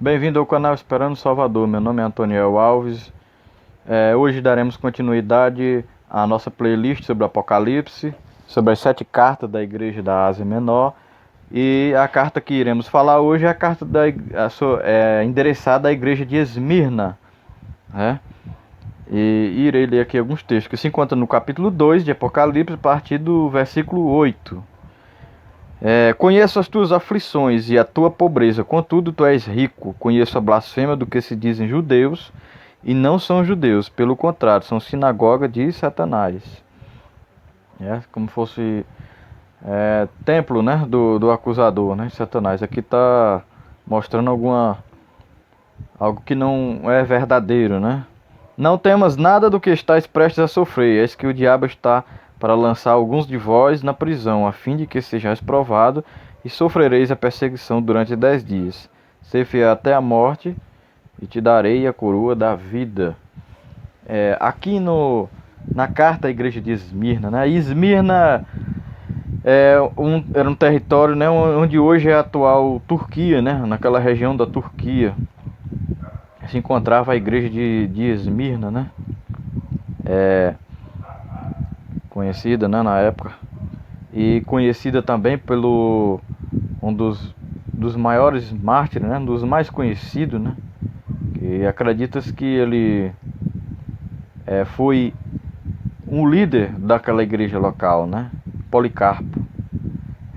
Bem-vindo ao canal Esperando Salvador. Meu nome é Antoniel Alves. Hoje daremos continuidade à nossa playlist sobre o Apocalipse, sobre as 7 cartas da Igreja da Ásia Menor. E a carta que iremos falar hoje é a carta endereçada à Igreja de Esmirna, né? E irei ler aqui alguns textos que se encontram no capítulo 2 de Apocalipse, a partir do versículo 8. Conheço as tuas aflições e a tua pobreza, contudo tu és rico. Conheço a blasfêmia do que se dizem judeus e não são judeus, pelo contrário, são sinagoga de Satanás. Como fosse templo, né, do acusador, né, Satanás. Aqui está mostrando algo que não é verdadeiro, né? Não temas nada do que estáis prestes a sofrer, eis que o diabo está para lançar alguns de vós na prisão, a fim de que sejais provados, e sofrereis a perseguição durante 10 dias. Ser fiel até a morte, e te darei a coroa da vida. Aqui na carta à igreja de Esmirna, né? Esmirna era um território, né, onde hoje é a atual Turquia, né? Naquela região da Turquia se encontrava a igreja de Esmirna, né? Conhecida, né, na época, e conhecida também pelo um dos maiores mártires, né, um dos mais conhecidos, né, que acredita-se que ele foi um líder daquela igreja local, né, Policarpo.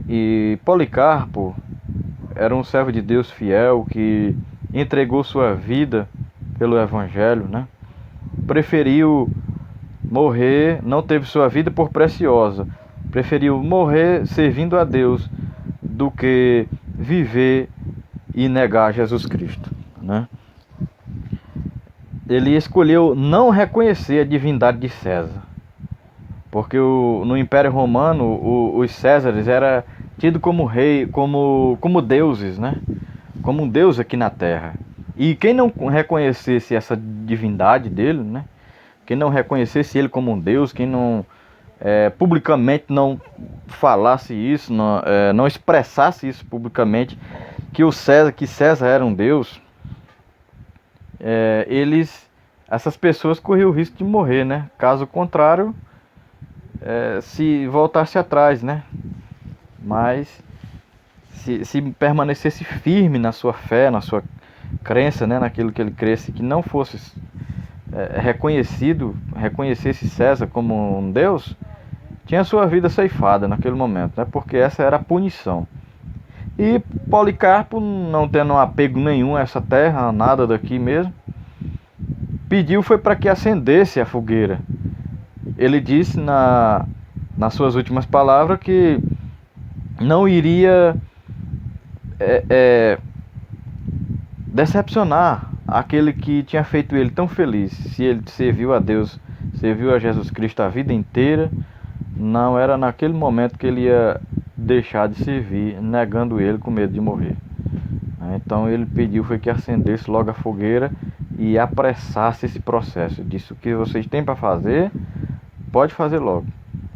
E Policarpo era um servo de Deus fiel que entregou sua vida pelo evangelho, né, preferiu morrer, não teve sua vida por preciosa, preferiu morrer servindo a Deus do que viver e negar Jesus Cristo, né? Ele escolheu não reconhecer a divindade de César, porque no Império Romano os Césares eram tidos como rei, como deuses, né? Como um deus aqui na Terra. E quem não reconhecesse essa divindade dele, né? Quem não reconhecesse ele como um Deus, quem não publicamente não falasse isso, não expressasse isso publicamente, que César era um Deus, essas pessoas corriam o risco de morrer, né? Caso contrário, se voltasse atrás, né? Mas se permanecesse firme na sua fé, na sua crença, né? Naquilo que ele cresce, que não fosse reconhecesse César como um Deus, tinha sua vida ceifada naquele momento, né? Porque essa era a punição. E Policarpo, não tendo apego nenhum a essa terra, nada daqui mesmo, pediu foi para que acendesse a fogueira. Ele disse nas suas últimas palavras que não iria decepcionar aquele que tinha feito ele tão feliz. Se ele serviu a Deus, serviu a Jesus Cristo a vida inteira, não era naquele momento que ele ia deixar de servir, negando ele com medo de morrer. Então ele pediu foi que acendesse logo a fogueira e apressasse esse processo. Disse: o que vocês têm para fazer, pode fazer logo.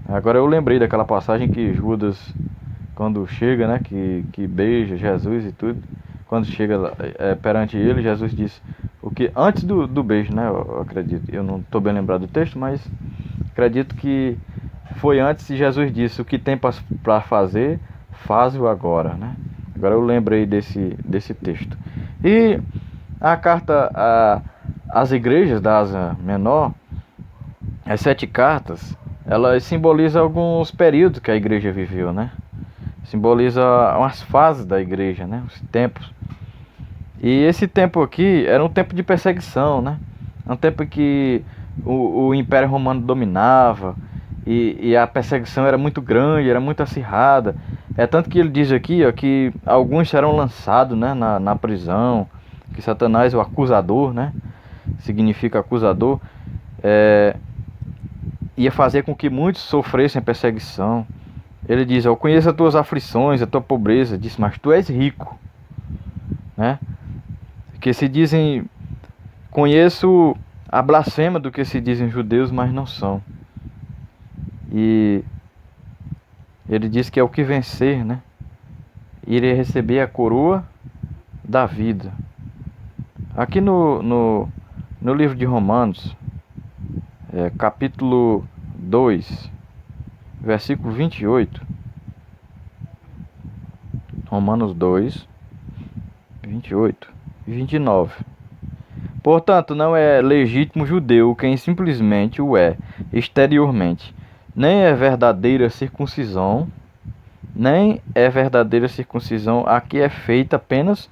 Agora eu lembrei daquela passagem que Judas, quando chega, né, que beija Jesus e tudo, quando chega perante ele, Jesus diz o que antes do beijo, né? Eu acredito, eu não estou bem lembrado do texto, mas acredito que foi antes. E Jesus disse: o que tem para fazer, faz-o agora, né? Agora eu lembrei desse texto. E a carta às igrejas da Ásia Menor, as 7 cartas, elas simbolizam alguns períodos que a igreja viveu, né? Simboliza umas fases da igreja, né? Os tempos. E esse tempo aqui era um tempo de perseguição, né? Um tempo que o Império Romano dominava e a perseguição era muito grande, era muito acirrada. Tanto que ele diz aqui, ó, que alguns serão lançados, né, na prisão, que Satanás, o acusador, né? Significa acusador, ia fazer com que muitos sofressem perseguição. Ele diz: eu conheço as tuas aflições, a tua pobreza. Diz: mas tu és rico, né? Que se dizem, conheço a blasfêmia do que se dizem judeus, mas não são. E ele diz que é o que vencer, né? Irei receber a coroa da vida. Aqui no livro de Romanos, capítulo 2, versículo 28. Romanos 2, 28 e 29. Portanto, não é legítimo judeu quem simplesmente o é exteriormente. Nem é verdadeira circuncisão a que é feita apenas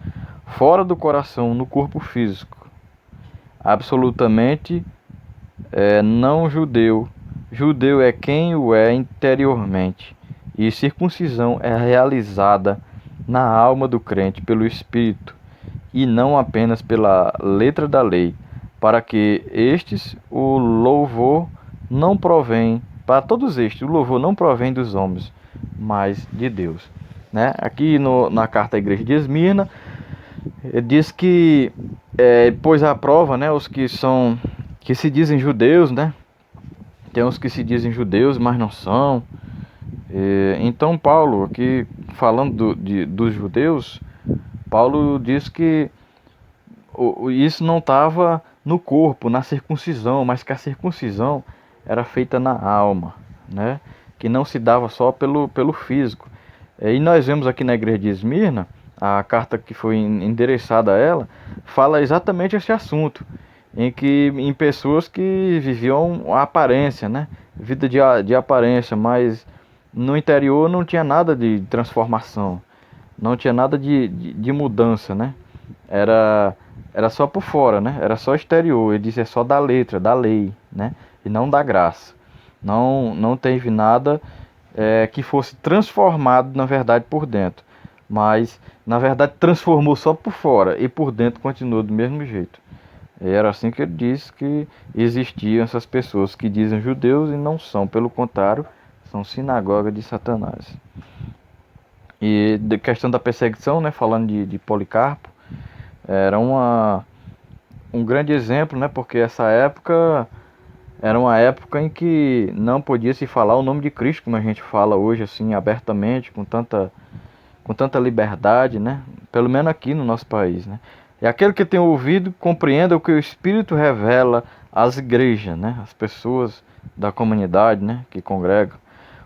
fora do coração, no corpo físico. Absolutamente não judeu. Judeu é quem o é interiormente. E circuncisão é realizada na alma do crente pelo Espírito, e não apenas pela letra da lei, para que estes o louvor não provém, para todos estes o louvor não provém dos homens, mas de Deus. Né? Aqui na carta à igreja de Esmirna, diz que pois a prova, né, os que se dizem judeus, né? Tem uns que se dizem judeus, mas não são. Então Paulo, aqui falando dos judeus, Paulo diz que isso não estava no corpo, na circuncisão, mas que a circuncisão era feita na alma, né? Que não se dava só pelo físico. E nós vemos aqui na igreja de Esmirna, a carta que foi endereçada a ela, fala exatamente esse assunto, em pessoas que viviam a aparência, né? Vida de aparência, mas no interior não tinha nada de transformação, não tinha nada de mudança, né? Era só por fora, né? Era só exterior. Ele disse é só da letra, da lei, né? E não da graça. Não teve nada que fosse transformado, na verdade, por dentro. Mas, na verdade, transformou só por fora e por dentro continuou do mesmo jeito. E era assim que ele disse que existiam essas pessoas que dizem judeus e não são. Pelo contrário, são sinagoga de Satanás. E da questão da perseguição, né? Falando de Policarpo, era um grande exemplo, né? Porque essa época era uma época em que não podia se falar o nome de Cristo, como a gente fala hoje, assim, abertamente, com tanta liberdade, né? Pelo menos aqui no nosso país, né? E aquele que tem ouvido, compreenda o que o Espírito revela às igrejas, né? As pessoas da comunidade, né? Que congregam.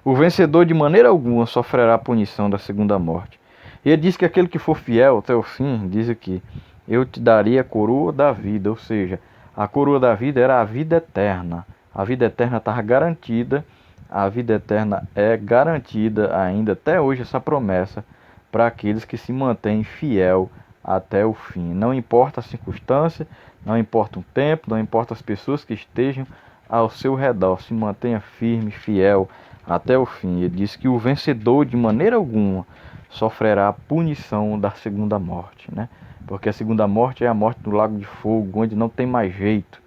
O vencedor de maneira alguma sofrerá a punição da segunda morte. E ele diz que aquele que for fiel até o fim, diz aqui, eu te daria a coroa da vida, ou seja, a coroa da vida era a vida eterna. A vida eterna estava garantida, a vida eterna é garantida ainda até hoje, essa promessa, para aqueles que se mantêm fiel até o fim. Não importa a circunstância, não importa o tempo, não importa as pessoas que estejam ao seu redor, se mantenha firme, fiel até o fim. Ele diz que o vencedor de maneira alguma sofrerá a punição da segunda morte, né? Porque a segunda morte é a morte do lago de fogo, onde não tem mais jeito.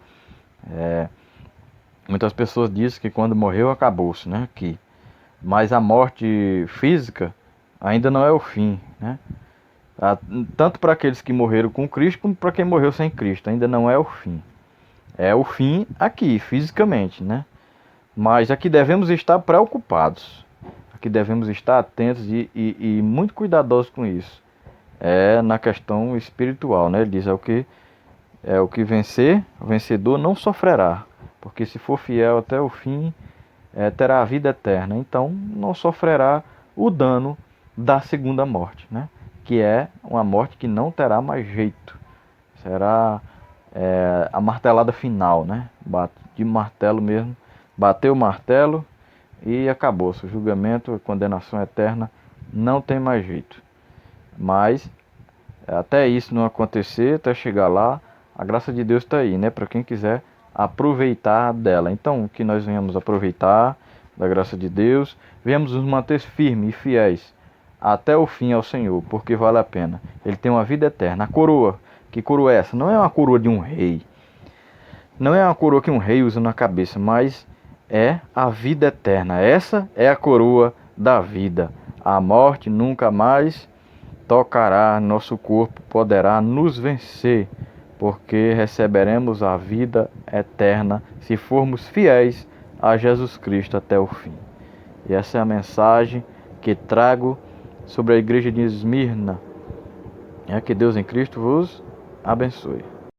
Muitas pessoas dizem que quando morreu acabou-se, né? Aqui. Mas a morte física ainda não é o fim, né? Tanto para aqueles que morreram com Cristo, como para quem morreu sem Cristo, ainda não é o fim. É o fim aqui, fisicamente, né? Mas aqui devemos estar preocupados. Aqui devemos estar atentos e muito cuidadosos com isso. Na questão espiritual, né? Ele diz, o que vencer, o vencedor não sofrerá. Porque se for fiel até o fim, terá a vida eterna. Então não sofrerá o dano da segunda morte, né? Que é uma morte que não terá mais jeito. Será a martelada final, né? De martelo mesmo. Bateu o martelo e acabou-se. O julgamento, a condenação eterna, não tem mais jeito. Mas até isso não acontecer, até chegar lá, a graça de Deus está aí, né? Para quem quiser aproveitar dela. Então, que nós venhamos aproveitar da graça de Deus, venhamos nos manter firmes e fiéis até o fim ao Senhor, porque vale a pena. Ele tem uma vida eterna. A coroa, que coroa é essa? Não é uma coroa de um rei. Não é uma coroa que um rei usa na cabeça, mas é a vida eterna. Essa é a coroa da vida. A morte nunca mais tocará nosso corpo, poderá nos vencer, porque receberemos a vida eterna se formos fiéis a Jesus Cristo até o fim. E essa é a mensagem que trago sobre a igreja de Esmirna. Que Deus em Cristo vos abençoe.